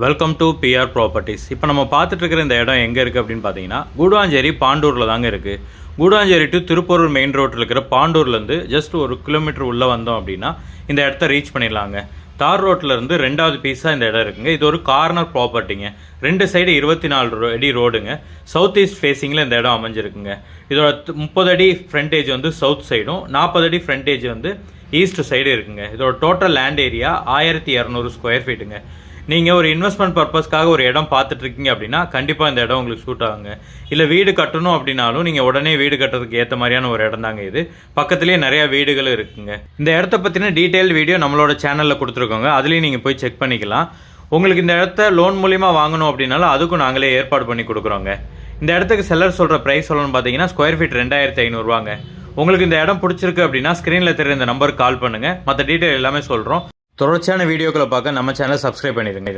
Welcome to PR properties. இப்போ நம்ம பார்த்துட்டு இருக்கிற இந்த இடம் எங்கே இருக்குது அப்படின்னு பார்த்தீங்கன்னா கூடுவாஞ்சேரி பாண்டூரில் தாங்க இருக்குது. கூடுவாஞ்சேரி டு திருப்பூர் மெயின் ரோட்டில் இருக்கிற பாண்டூர்லேருந்து ஜஸ்ட் 1 கிலோமீட்டர் உள்ளே வந்தோம் அப்படின்னா இந்த இடத்த ரீச் பண்ணிடலாங்க. தார் ரோட்டிலேருந்து 2வது பீஸாக இந்த இடம் இருக்குங்க. இது ஒரு கார்னர் ப்ராப்பர்ட்டிங்க. 2 சைடு 24 அடி ரோடுங்க. சவுத் ஈஸ்ட் ஃபேஸிங்கில் இந்த இடம் அமைஞ்சிருக்குங்க. இதோட 30 அடி ஃப்ரண்டேஜ் வந்து சவுத் சைடும் 40 அடி ஃப்ரண்டேஜ் வந்து ஈஸ்ட் சைடு இருக்குங்க. இதோட டோட்டல் லேண்ட் ஏரியா 1200 ஸ்கொயர் ஃபீட்டுங்க. நீங்கள் ஒரு இன்வெஸ்ட்மெண்ட் பர்பஸ்க்காக ஒரு இடம் பார்த்துட்ருக்கீங்க அப்படின்னா கண்டிப்பாக இந்த இடம் உங்களுக்கு சூட் ஆகுங்க. இல்லை வீடு கட்டணும் அப்படின்னாலும் நீங்கள் உடனே வீடு கட்டுறதுக்கு ஏற்ற மாதிரியான ஒரு இடம் தாங்க இது. பக்கத்துலேயே நிறையா வீடுகள் இருக்குங்க. இந்த இடத்த பற்றின டீட்டெயில் வீடியோ நம்மளோட சேனலில் கொடுத்துருக்கோங்க. அதுலேயும் நீங்கள் போய் செக் பண்ணிக்கலாம். உங்களுக்கு இந்த இடத்த லோன் மூலிமா வாங்கணும் அப்படின்னாலும் அதுக்கும் நாங்களே ஏற்பாடு பண்ணி கொடுக்குறோங்க. இந்த இடத்துக்கு செல்லர் சொல்கிற ப்ரைஸ் சொல்லணும்னு பார்த்தீங்கன்னா ஸ்கொயர் ஃபீட் 2500 ரூபாங்க. உங்களுக்கு இந்த இடம் பிடிச்சிருக்கு அப்படின்னா ஸ்க்ரீனில் தெரியுற இந்த நம்பருக்கு கால் பண்ணுங்கள். மற்ற டீட்டெயில் எல்லாமே சொல்கிறோம். தொடர்ச்சியான வீடியோக்களை பார்க்க நம்ம சேனலை சப்ஸ்கிரைப் பண்ணிடுங்க.